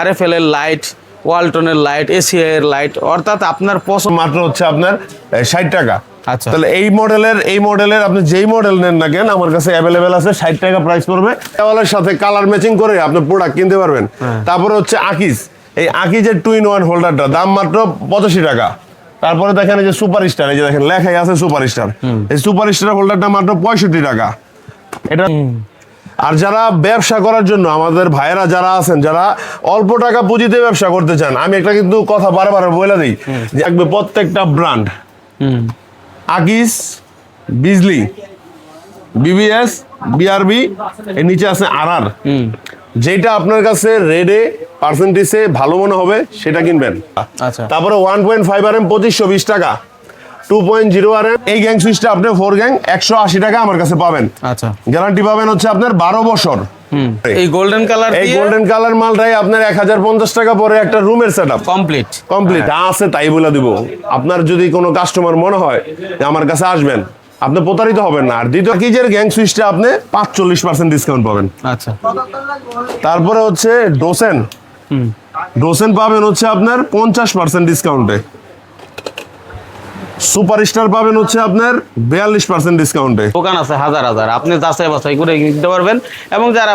RFL এর light, ওয়ালটনের light, ACI এর light, অর্থাৎ আপনার পছন্দ মাত্র হচ্ছে আপনার 60 টাকা। আচ্ছা, তাহলে এই মডেলের আপনি যেই মডেল নেন না কেন আমার কাছে অ্যাভেলেবেল আছে। 60 টাকা প্রাইস পড়বে। দেওয়ালের সাথে কালার ম্যাচিং করে আপনি প্রোডাক্ট কিনতে পারবেন। তারপরে হচ্ছে আকিজ, এই আকিজের 2-in-1 হোল্ডারটা দাম মাত্র 85 টাকা। তারপরে দেখেন এই যে সুপার স্টার, এই যে দেখেন লেখাই আছে সুপার স্টার, এই সুপার স্টার হোল্ডারটা মাত্র 65 টাকা। এটা আর যারা ব্যবসা করার জন্য আমাদের ভাইয়েরা যারা আছেন, যারা অল্প টাকা পুঁজিতে ব্যবসা করতে চান, আমি একটা কিন্তু কথা বারবার বলে দিই যে প্রত্যেকটা ব্র্যান্ড আকিজ, বিজলি, বিবিএস, বিআরবি, এর নিচে আছে আরআর, যেটা আপনার কাছে রেডে পার্সেন্টেজে ভালো মনে হবে সেটা কিনবেন। আচ্ছা, তারপরে 1.5 RM 2520 টাকা, 2.0 RM এই গ্যাং সুইচটা আপনি 4 গ্যাং 180 টাকা আমার কাছে পাবেন। আচ্ছা, গ্যারান্টি পাবেন হচ্ছে আপনার 12 বছর। এই গোল্ডেন কালার, এই গোল্ডেন কালার মালটাই আপনার 1050 টাকা পরে একটা রুমের সেটআপ কমপ্লিট আছে তাই বলে দিব। আপনার যদি কোনো কাস্টমার মনে হয় যে আমার কাছে আসবেন, আপনি প্রতারিত হবেন না। আর দ্বিতীয় কিজের গ্যাং সুইচটা আপনি 45% ডিসকাউন্ট পাবেন। আচ্ছা, তারপরে হচ্ছে ডোসেন পাবেন হচ্ছে আপনার 50% ডিসকাউন্টে। সুপার স্টার পাবেন হচ্ছে আপনার 42% ডিসকাউন্টে। দোকান আছে হাজার হাজার, আপনি যাচাই বাছাই করে কিনতে পারবেন। এবং যারা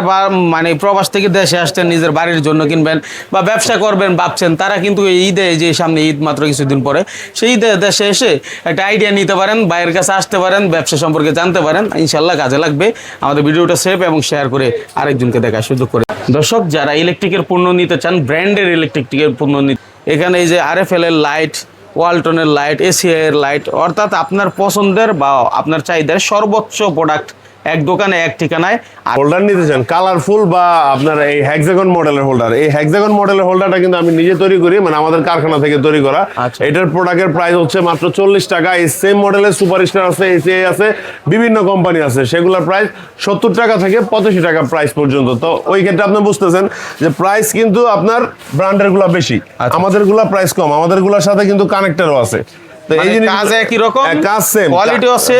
মানে প্রবাস থেকে দেশে আসছেন নিজের বাড়ির জন্য কিনবেন বা ব্যবসা করবেন ভাবছেন, তারা কিন্তু এই ঈদে, যে সামনে ঈদ মাত্র কিছুদিন পরে, সেই ঈদে দেশে এসে একটা আইডিয়া নিতে পারেন, বাইরের কাছে আসতে পারেন, ব্যবসা সম্পর্কে জানতে পারেন। ইনশাল্লাহ কাজে লাগবে। আমাদের ভিডিওটা সেভ এবং শেয়ার করে আরেকজনকে দেখার সুযোগ করে। দর্শক, যারা ইলেকট্রিকের পণ্য নিতে চান, ব্র্যান্ডের ইলেকট্রিকের পণ্য নিতে, এখানে এই যে আরএফএল এর লাইট, ওয়ালটনের লাইট, এসিআই এর লাইট, অর্থাৎ আপনার পছন্দের বা আপনার চাহিদার সর্বোচ্চ প্রোডাক্ট এক দোকানে এক ঠিকানায়। হোল্ডার নিতে চান কালারফুল বা আপনার এই হেক্সাগন মডেলের হোল্ডার, এই হেক্সাগন মডেলের হোল্ডারটা কিন্তু আমি নিজে তৈরি করি, মানে আমাদের কারখানা থেকে তৈরি করা। এটার প্রোডাক্টের প্রাইস হচ্ছে মাত্র 40 টাকা। এই সেম মডেলের সুপার স্টার আছে, এসিআই আছে, বিভিন্ন কোম্পানি আছে, সেগুলোর প্রাইস 70 টাকা থেকে 85 টাকা প্রাইস পর্যন্ত। তো ওই ক্ষেত্রে আপনি বুঝতেছেন যে প্রাইস কিন্তু আপনার ব্র্যান্ডের গুলা বেশি, আমাদের গুলা প্রাইস কম, আমাদের গুলার সাথে কিন্তু কানেক্টরও আছে। তো এই জিনিস কাজ একই রকম, কাজ সেম, কোয়ালিটিও আছে,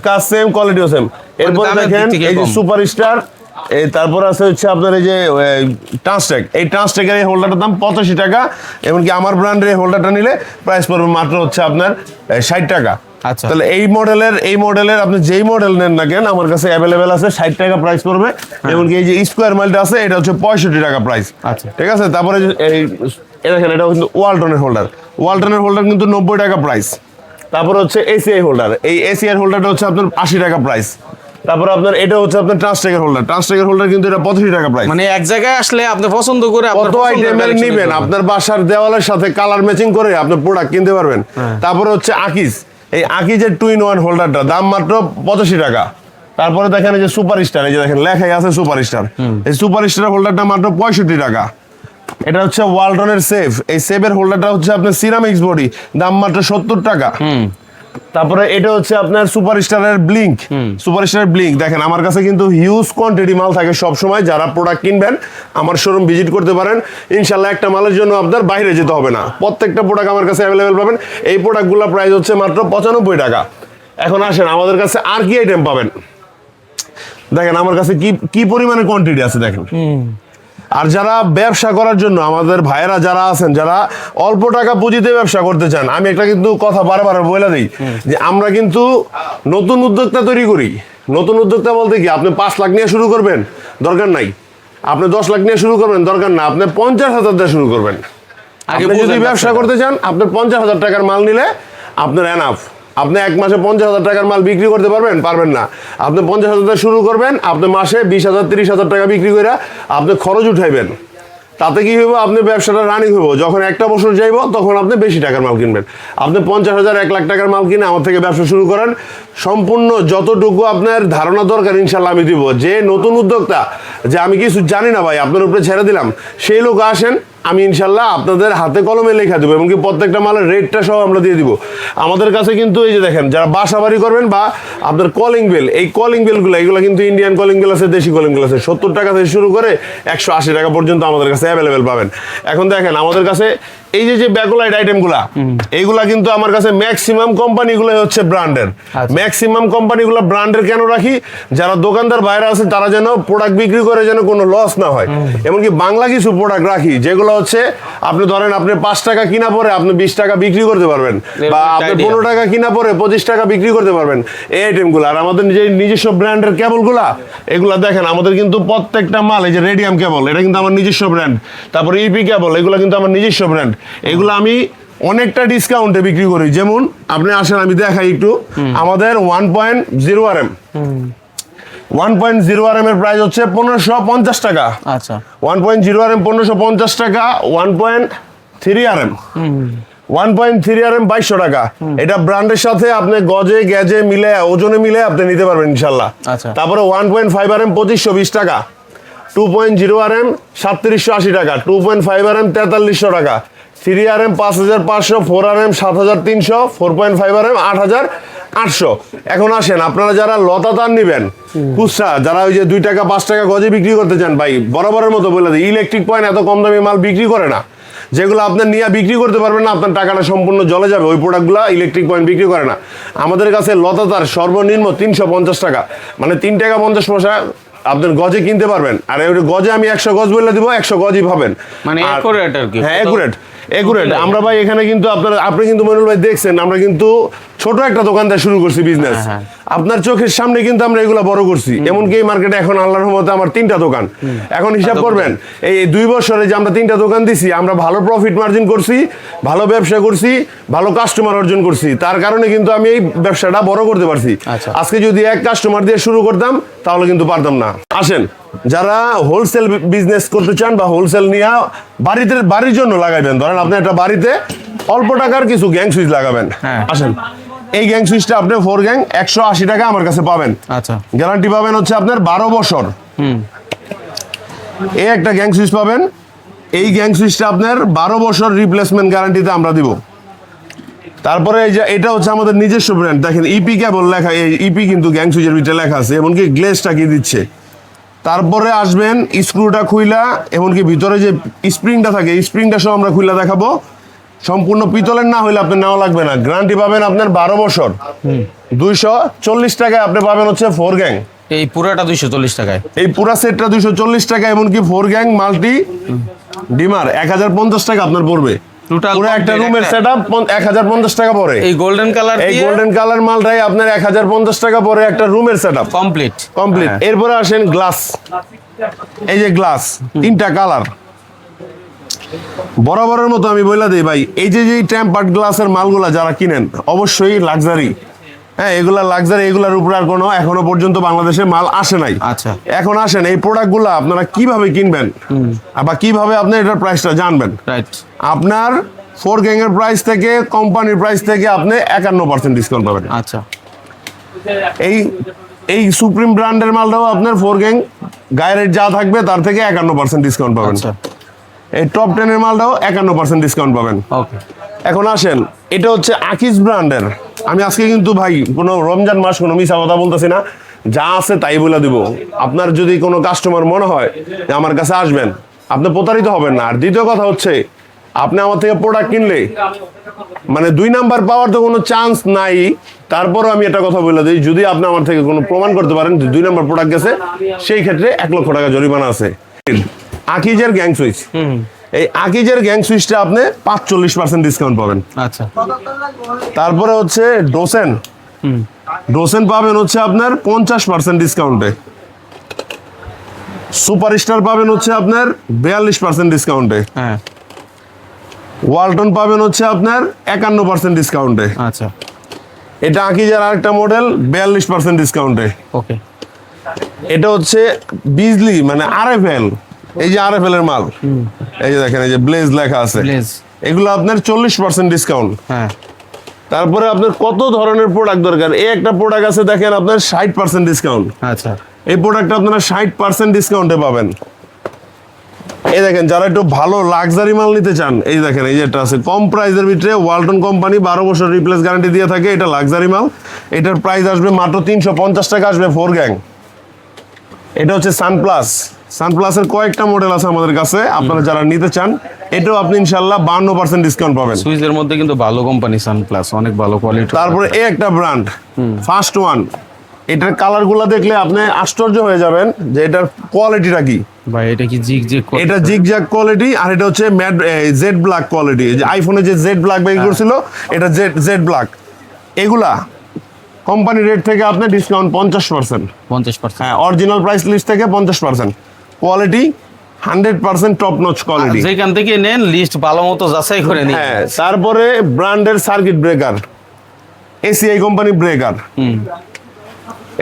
কাজ সেম, কোয়ালিটিও সেম। এরপর দেখেন এই যে সুপার স্টার, এই তারপর আছে হচ্ছে আপনার এই যে ট্রান্সটেক, এই ট্রান্সটেকের এই হোল্ডারটার দাম 85 টাকা। এমনকি আমার ব্র্যান্ডের এই হোল্ডারটা নিলে প্রাইস পড়বে মাত্র হচ্ছে আপনার 60 টাকা। আচ্ছা, তাহলে এই মডেলের আপনি যেই মডেল নেন না কেন আমার কাছে অ্যাভেলেবেল আছে। 60 টাকা প্রাইস পড়বে। এমনকি এই যে স্কোয়ার মাইলটা আছে, এটা হচ্ছে 65 টাকা প্রাইস। আচ্ছা, ঠিক আছে। তারপরে এই দেখেন, এটা কিন্তু ওয়ালটনের হোল্ডার কিন্তু 90 টাকা প্রাইস। তারপর হচ্ছে এসিআই হোল্ডার, এই এসিআই হোল্ডারটা হচ্ছে আপনার 80 টাকা প্রাইস। তারপর আপনার এটা হচ্ছে আপনার ট্রান্সটেকের হোল্ডার কিন্তু এটা 85 টাকা প্রাইস। মানে এক জায়গায় আসলে আপনি পছন্দ করে কত আইটেমের নেবেন, আপনার বাসার দেওয়ালের সাথে কালার ম্যাচিং করে আপনি প্রোডাক্ট কিনতে পারবেন। তারপরে হচ্ছে আকিজ, এই আকিজের 2-in-1 হোল্ডারটা দাম মাত্র 85 টাকা। তারপরে দেখেন এই যে সুপার স্টার, এই যে দেখেন লেখাই আছে সুপার স্টার, এই সুপার স্টার হোল্ডারটা মাত্র 65 টাকা। এটা হচ্ছে ওয়ালটনের সেফ, এই সেফের হোল্ডারটা হচ্ছে আপনার সিরামিক্স বডি, দাম মাত্র 70 টাকা। তারপরে এটা হচ্ছে আপনার সুপার স্টারের ব্লিঙ্ক, দেখেন আমার কাছে কিন্তু হিউজ কোয়ান্টিটি মাল থাকে সব সময়। যারা প্রোডাক্ট কিনবেন আমার শোরুম ভিজিট করতে পারেন, ইনশাল্লাহ একটা মালের জন্য আপনার বাইরে যেতে হবে না, প্রত্যেকটা প্রোডাক্ট আমার কাছে অ্যাভেলেবেল পাবেন। এই প্রোডাক্টগুলোর প্রাইস হচ্ছে মাত্র 95 টাকা। এখন আসেন আমাদের কাছে আর কি আইটেম পাবেন, দেখেন আমার কাছে কি পরিমাণে কোয়ান্টিটি আছে দেখেন। আর যারা ব্যবসা করার জন্য আমাদের ভাইয়েরা যারা আছেন, যারা অল্প টাকা পুঁজিতে ব্যবসা করতে চান, আমি একটা কিন্তু কথা বারবার বলে দিই যে আমরা কিন্তু নতুন উদ্যোক্তা তৈরি করি। নতুন উদ্যোক্তা বলতে কি, আপনি 5 লাখ নিয়ে শুরু করবেন দরকার নাই, আপনি 10 লাখ নিয়ে শুরু করবেন দরকার না, আপনি 50,000 দিয়ে শুরু করবেন। আপনি যদি ব্যবসা করতে চান, আপনার 50,000 টাকার মাল নিলে আপনার এনাফ। আপনি এক মাসে 50,000 টাকার মাল বিক্রি করতে পারবেন না। আপনি 50,000 টাকা শুরু করবেন, আপনি মাসে 20,000 30,000 টাকা বিক্রি করে আপনি খরচ উঠাইবেন। তাতে কি হইব, আপনি ব্যবসাটা রানিং হইব। যখন একটা বছর যাইব তখন আপনি বেশি টাকার মাল কিনবেন। আপনি 50,000 1 লাখ টাকার মাল কিনে আমার থেকে ব্যবসা শুরু করেন, সম্পূর্ণ যতটুকু আপনার ধারণা দরকার ইনশাল্লাহ আমি দিব। যে নতুন উদ্যোক্তা, যে আমি কিছু জানি না ভাই আপনার উপরে ছেড়ে দিলাম, সেই লোক আসেন, আমি ইনশাল্লাহ আপনাদের হাতে কলমে লেখা দেবো, এমনকি প্রত্যেকটা মালের রেটটা সহ আমরা দিয়ে দিব। আমাদের কাছে কিন্তু এই যে দেখেন, যারা বাসা বাড়ি করবেন বা আপনার কলিং বেল, এই কলিং বেলগুলো এগুলো কিন্তু ইন্ডিয়ান কলিং বেল আছে, দেশি কলিং বেল আছে, 70 টাকা থেকে শুরু করে 180 টাকা পর্যন্ত আমাদের কাছে অ্যাভেলেবেল পাবেন। এখন দেখেন আমাদের কাছে এই যে ব্যাকলাইট আইটেমগুলা, এইগুলা কিন্তু আমার কাছে ম্যাক্সিমাম কোম্পানিগুলো হচ্ছে ব্র্যান্ডের। ম্যাক্সিমাম কোম্পানিগুলো ব্র্যান্ডের কেন রাখি, যারা দোকানদার বাইরে আছে তারা যেন প্রোডাক্ট বিক্রি করে যেন কোনো লস না হয়। এমনকি বাংলা কিছু প্রোডাক্ট রাখি যেগুলো হচ্ছে আপনি ধরেন আপনি 5 টাকা কিনা পরে আপনি 20 টাকা বিক্রি করতে পারবেন, বা আপনি 15 টাকা কিনা পরে 25 টাকা বিক্রি করতে পারবেন এই আইটেমগুলো। আর আমাদের নিজস্ব ব্র্যান্ডের কেবলগুলা, এগুলা দেখেন আমাদের কিন্তু প্রত্যেকটা মাল, এই যে রেডিয়াম কেবল এটা কিন্তু আমার নিজস্ব ব্র্যান্ড, তারপরে ইপি কেবল এগুলো কিন্তু আমার নিজস্ব ব্র্যান্ড। এগুলো আমি অনেকটা ডিসকাউন্টে বিক্রি করি। যেমন আপনি আসেন আমি দেখাই একটু, আমাদের 1.0 RM 1.0 RM এর প্রাইস হচ্ছে 1550 টাকা। আচ্ছা 1.0 RM 1550 টাকা। 1.3 RM 1.3 RM 2200 টাকা। এটা ব্র্যান্ডের সাথে আপনি গজে গেজে মিলে ওজনে মিলে আপনি নিতে পারবেন ইনশাল্লাহ। আচ্ছা। তারপরে 1.5 RM 2520 টাকা। 2.0 RM 3780 টাকা। 2.5 RM 4300 টাকা। 3 RM 5500, 4 RM 7300, 4.5 RM 8800। এখন আসেন আপনারা যারা লতা তার নিবেন খুচরা, যারা ওই যে 2 টাকা 5 টাকা গজে বিক্রি করতে চান, ভাই বরাবরের মতো বলে দিই, ইলেকট্রিক পয়েন্ট এত কম দামি মাল বিক্রি করে না। যেগুলো আপনার নিয়ে বিক্রি করতে পারবেন না, আপনার টাকাটা সম্পূর্ণ জলে যাবে, ওই প্রোডাক্টগুলো ইলেকট্রিক পয়েন্ট বিক্রি করে না। আমাদের কাছে লতা তার সর্বনিম্ন 350 টাকা, মানে 3 টাকা 50 পয়সা আপনার গজে কিনতে পারবেন। আর ওই গজে আমি 100 গজ বলে দিব, 100 গজই পাবেন, মানে একুরেট আর কি। হ্যাঁ একুরেট। আমরা ভাই এখানে কিন্তু আপনি কিন্তু মইনুল ভাই দেখছেন, আমরা কিন্তু ছোট একটা দোকানদার শুরু করছি বিজনেস। আপনার চোখের সামনে কিন্তু আমরা এগুলা বড় করছি। এমনকি এই মার্কেটে এখন আল্লাহর রহমতে আমার 3টা দোকান। এখন হিসাব করবেন এই 2 বছরে যে আমরা 3টা দোকান দিছি, আমরা ভালো প্রফিট মার্জিন করছি, ভালো ব্যবসা করছি, ভালো কাস্টমার অর্জন করছি। তার কারণে কিন্তু আমি এই ব্যবসাটা বড় করতে পারছি। আজকে যদি এক কাস্টমার দিয়ে শুরু করতাম তাহলে কিন্তু পারতাম না। আসেন যারা হোলসেল বিজনেস করতে চান বা হোলসেল নিয়ে বাড়ির জন্য লাগাইবেন, ধরেন আপনি একটা বাড়িতে অল্প টাকার কিছু গ্যাং সুইচ লাগাবেন, আসেন এই গ্যাং সুইচটা আপনি 4 গ্যাং 180 টাকা আমার কাছে পাবেন। আচ্ছা গ্যারান্টি পাবেন হচ্ছে আপনার 12 বছর। এই একটা গ্যাং সুইচ পাবেন, এই গ্যাং সুইচটা আপনার 12 বছর রিপ্লেসমেন্ট গ্যারান্টিতে আমরা দিব। তারপরে এই যে এটা হচ্ছে আমাদের নিজস্ব ব্র্যান্ড, দেখেন ইপি কেবল লেখা, এই ইপি কিন্তু গ্যাং সুইচের ভিতরে লেখা আছে, এমনকি গ্লেজটা কি দিচ্ছে। তারপরে আসবেন স্ক্রুটা খুইলা, এমনকি ভিতরে যে স্প্রিংটা থাকে স্প্রিংটা সহ আমরা খুইলা দেখাবো। সম্পূর্ণ পিতলের না হইলে আপনার নেওয়া লাগবে না, গ্যারান্টি পাবেন আপনার 12 বছর। 240 টাকায় আপনি পাবেন হচ্ছে 4 গ্যাং। এই পুরাটা 240 টাকায়, এই পুরা সেটটা 240 টাকা, এমনকি 4 গ্যাং মাল্টি ডিমার 1050 টাকা আপনার পড়বে। পুরো একটা রুমের সেটআপ 1050 টাকা পড়ে। এই গোল্ডেন কালার, এই গোল্ডেন কালার মালটাই আপনার 1050 টাকা পড়ে একটা রুমের সেটআপ কমপ্লিট। এরপরে আসেন গ্লাস, এই যে গ্লাস 3টা কালার। বরাবরের মতো আমি বইলা দিই ভাই, এই যে টেম্পার্ড গ্লাসের মালগুলা যারা কিনেন অবশ্যই লাক্সারি। হ্যাঁ এগুলা লাক্সারি, এগুলার উপর আর কোনো এখনো পর্যন্ত বাংলাদেশে মাল আসে নাই। আচ্ছা এখন আসেন এই প্রোডাক্টগুলো আপনারা কিভাবে কিনবেন বা কিভাবে আপনি এটার প্রাইসটা জানবেন। রাইট, আপনার 4 গ্যাং এর প্রাইস থেকে কোম্পানির প্রাইস থেকে আপনি 51% ডিসকাউন্ট পাবেন। আচ্ছা এই সুপ্রিম ব্র্যান্ডের মালটাও আপনার 4 গ্যাং গায়ের রেট যা থাকবে তার থেকে 51% ডিসকাউন্ট পাবেন। এই টপ 10 এর মালটাও 51% ডিসকাউন্ট পাবেন। ওকে, এখন আসেন এটা হচ্ছে আকিজ ব্র্যান্ডের। আমি আজকে কিন্তু ভাই কোনো রমজান মাস কোনো মিছা কথা বলতেছি না, যা আছে তাই বলে দিব। আপনার যদি কোনো কাস্টমার মনে হয় যে আমার কাছে আসবেন, আপনি প্রতারিত হবেন না। আর দ্বিতীয় কথা হচ্ছে আপনি আমার থেকে প্রোডাক্ট কিনলে মানে 2 নাম্বার পাওয়ার তো কোনো চান্স নাই। তারপরও আমি একটা কথা বলে দিই, যদি আপনি আমার থেকে কোনো প্রমাণ করতে পারেন যে 2 নাম্বার প্রোডাক্ট গেছে, সেই ক্ষেত্রে 1 লক্ষ টাকা জরিমানা আছে। আকিজের গ্যাং সুইচ, এই আকিজের গ্যাং সুইচটা আপনি 45% ডিসকাউন্ট পাবেন। আচ্ছা তারপরে হচ্ছে ডোসেন পাবেন হচ্ছে আপনার 50% ডিসকাউন্টে। সুপারস্টার পাবেন হচ্ছে আপনার 42% ডিসকাউন্টে। হ্যাঁ, ওয়ালটন পাবেন হচ্ছে আপনার 51% ডিসকাউন্টে। আচ্ছা এটা আকিজের আরেকটা মডেল 42% ডিসকাউন্টে। ওকে, এটা হচ্ছে বিজলি মানে আরএফএল, এই যে আরএফএল এর মাল, এই যে দেখেন এই যে ব্লেজ লেখা আছে, এগুলো আপনার 40% ডিসকাউন্ট। হ্যাঁ, তারপরে আপনার কত ধরনের প্রোডাক্ট দরকার, এই একটা প্রোডাক্ট আছে দেখেন আপনার 60% ডিসকাউন্ট। আচ্ছা এই প্রোডাক্টটা আপনারা 60% ডিসকাউন্টে পাবেন। এই দেখেন যারা একটু ভালো লাক্সারি মাল নিতে চান, এই দেখেন এই যেটা আছে কম প্রাইসের ভিতরে, ওয়ালটন কোম্পানি 12 বছর রিপ্লেস গ্যারান্টি দিয়ে থাকে। এটা লাক্সারি মাল, এটার প্রাইস আসবে মাত্র 350 টাকা আসবে 4 গ্যাং। এটা হচ্ছে সানপ্লাস, সানপ্লাসের কয়েকটা মডেল আছে আমাদের কাছে, আপনারা যারা নিতে চান এটাও আপনি ইনশাল্লাহ 52% ডিসকাউন্ট পাবেন। সুইচের মধ্যে কিন্তু ভালো কোম্পানি সানপ্লাস, অনেক ভালো কোয়ালিটি। তারপরে এই একটা ব্র্যান্ড ফার্স্ট ওয়ান, এটার কালারগুলো দেখলে আপনি আশ্চর্য হয়ে যাবেন যে এটার কোয়ালিটিটা কি ভাই। এটা কি জিগজ্যাগ? এটা জিগজ্যাগ কোয়ালিটি, আর এটা হচ্ছে ম্যাট জেড ব্ল্যাক কোয়ালিটি। যে আইফোনে যে জেড ব্ল্যাক বের করছিল, এটা জেড ব্ল্যাক। এগুলা কোম্পানি রেট থেকে আপনি ডিসকাউন্ট 50%। 50%? হ্যাঁ, অরিজিনাল প্রাইস লিস্ট থেকে 50%। Quality 100% top notch quality. যেখান থেকে নেন লিস্ট ভালো মতো যাচাই করে নিন। হ্যাঁ, তারপরে ব্র্যান্ডের circuit breaker, ACI company breaker.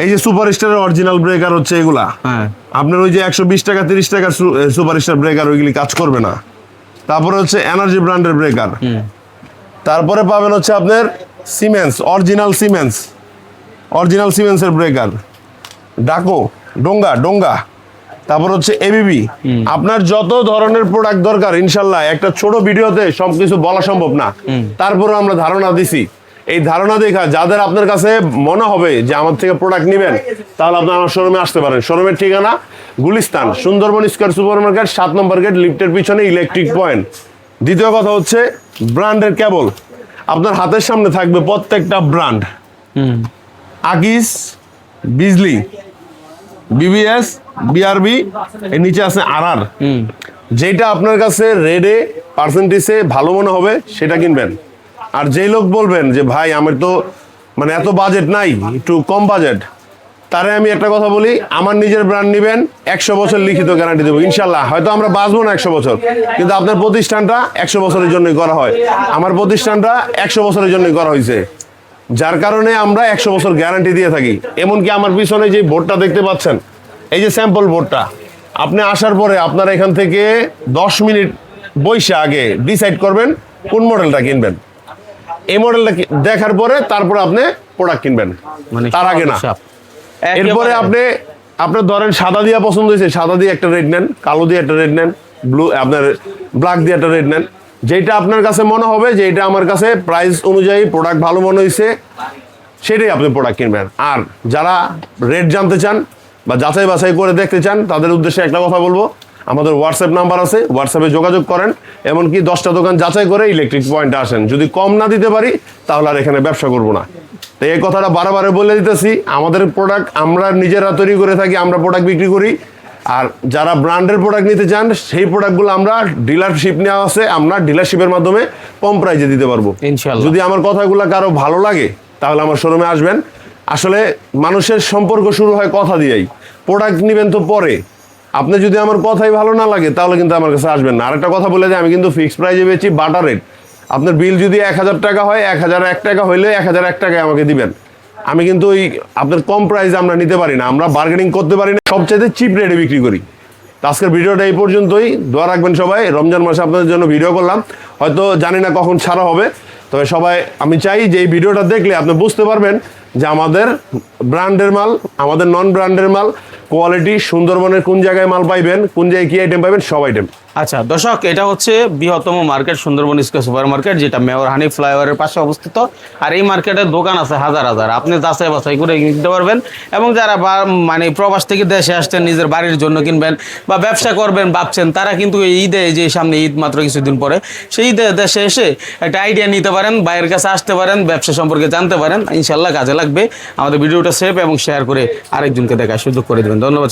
এই যে সুপারস্টারের অরিজিনাল ব্রেকার হচ্ছে এগুলা। হ্যাঁ, আপনার ওই যে 120 টাকা 30 টাকা সুপারস্টার ব্রেকার ওইগুলি কাজ করবে না। তারপরে হচ্ছে এনার্জি ব্র্যান্ডের ব্রেকার। তারপরে পাবেন হচ্ছে আপনার সিমেন্স, অরিজিনাল সিমেন্সের ব্রেকার, ডাকো, ডোঙ্গা। তারপর হচ্ছে এবিবি। আপনার যত ধরনের প্রোডাক্ট দরকার ইনশাল্লাহ একটা ছোট ভিডিওতে সবকিছু বলা সম্ভব না, তারপরে আমরা ধারণা দিছি। এই ধারণা দেখা যাদের আপনার কাছে মনে হবে যে আমার থেকে প্রোডাক্ট নেবেন, তাহলে আপনি আমার শোরুমে আসতে পারেন। শোরুমের ঠিকানা Gulistan, Sundarban square super market, 7 নম্বর গেট, লিফটের পিছনে ইলেকট্রিক পয়েন্ট। দ্বিতীয় কথা হচ্ছে ব্র্যান্ডের কেবল আপনার হাতের সামনে থাকবে প্রত্যেকটা ব্র্যান্ড। আকিস, বিজলি, বিবিএস, বিআরবি, এর নিচে আছে আরআর। যেটা আপনার কাছে রেডে পার্সেন্টেজে ভালো মনে হবে সেটা কিনবেন। আর যেই লোক বলবেন যে ভাই আমার তো মানে এত বাজেট নাই, একটু কম বাজেট, তারে আমি একটা কথা বলি, আমার নিজের ব্র্যান্ড নেবেন, 100 বছর লিখিত গ্যারান্টি দেবো ইনশাল্লাহ। হয়তো আমরা বাঁচবো না 100 বছর, কিন্তু আপনার প্রতিষ্ঠানটা 100 বছরের জন্যই করা হয়। আমার প্রতিষ্ঠানটা 100 বছরের জন্যই করা হয়েছে, যার কারণে আমরা 100 বছর গ্যারান্টি দিয়ে থাকি। এমনকি আমার পিছনে যে বোর্ডটা দেখতে পাচ্ছেন, এই যে স্যাম্পল বোর্ডটা, আপনি আসার পরে আপনারা এখান থেকে 10 মিনিট বইসা আগে ডিসাইড করবেন কোন মডেলটা কিনবেন। এই মডেলটা দেখার পরে তারপরে আপনি প্রোডাক্ট কিনবেন, মানে তার আগে না। এরপরে একেবারে আপনার ধরেন সাদা দিয়া পছন্দ হয়েছে, সাদা দিয়ে একটা রেড নেন, কালো দিয়ে একটা রেড নেন, ব্লু আপনার ব্ল্যাক দিয়ে একটা রেড নেন। যেটা আপনার কাছে মনে হবে যে এটা আমার কাছে প্রাইস অনুযায়ী প্রোডাক্ট ভালো মনে হয়েছে, সেটাই আপনি প্রোডাক্ট কিনবেন। আর যারা রেট জানতে চান বা যাচাই বাছাই করে দেখতে চান, তাদের উদ্দেশ্যে একটা কথা বলবো, আমাদের হোয়াটসঅ্যাপ নাম্বার আছে, হোয়াটসঅ্যাপে যোগাযোগ করেন। এমনকি 10টা দোকান যাচাই করে ইলেকট্রিক পয়েন্টে আসেন। যদি কম না দিতে পারি তাহলে আর এখানে ব্যবসা করব না। তো এই কথাটা বারবার বলে দিতেছি, আমাদের প্রোডাক্ট আমরা নিজেরা তৈরি করে থাকি, আমরা প্রোডাক্ট বিক্রি করি। আর যারা ব্র্যান্ডের প্রোডাক্ট নিতে চান, সেই প্রোডাক্টগুলো আমরা ডিলারশিপ নেওয়া আছে, আমরা ডিলারশিপের মাধ্যমে কম প্রাইসে দিতে পারবো ইনশাআল্লাহ। যদি আমার কথাগুলো কারো ভালো লাগে তাহলে আমার শোরুমে আসবেন। আসলে মানুষের সম্পর্ক শুরু হয় কথা দিয়েই, প্রোডাক্ট নেবেন তো পরে। আপনি যদি আমার কথাই ভালো না লাগে তাহলে কিন্তু আমার কাছে আসবেন না। আরেকটা কথা বলে যে আমি কিন্তু ফিক্সড প্রাইসে বেচি, বাটার রেট। আপনার বিল যদি 1000 টাকা হয়, 1001 টাকা হইলে 1001 টাকায় আমাকে দিবেন। আমি কিন্তু ওই আপনার কম প্রাইসে আমরা নিতে পারি না, আমরা বার্গেনিং করতে পারি না, সবচাইতে চিপ রেটে বিক্রি করি। তো আজকের ভিডিওটা এই পর্যন্তই। দোয়া রাখবেন সবাই। রমজান মাসে আপনাদের জন্য ভিডিও করলাম, হয়তো জানি না কখন ছাড়া হবে, তবে সবাই আমি চাই যে এই ভিডিওটা দেখলে আপনি বুঝতে পারবেন যে আমাদের ব্র্যান্ডের মাল, আমাদের নন ব্র্যান্ডের মাল, কোয়ালিটি, সুন্দরবনের কোন জায়গায় মাল পাইবেন, কোন জায়গায় কি আইটেম পাইবেন, সব আইটেম। আচ্ছা দর্শক, এটা হচ্ছে বৃহত্তম market Sundarban square super market, যেটা মেয়র হানিফ ফ্লাইওভারের পাশে অবস্থিত। আর এই মার্কেটের দোকান আছে হাজার হাজার, আপনি যাচাই বাছাই করে নিতে পারবেন। এবং যারা মানে প্রবাস থেকে দেশে আসছেন নিজের বাড়ির জন্য কিনবেন বা ব্যবসা করবেন ভাবছেন, তারা কিন্তু এই ঈদে, যে সামনে ঈদ মাত্র কিছুদিন পরে, সেই ঈদে দেশে এসে একটা আইডিয়া নিতে পারেন, বাইরের কাছে আসতে পারেন, ব্যবসা সম্পর্কে জানতে পারেন। ইনশাল্লাহ কাজে লাগবে। আমাদের ভিডিওটা সেভ এবং শেয়ার করে আরেকজনকে দেখার সুযোগ করে দেবেন। ধন্যবাদ।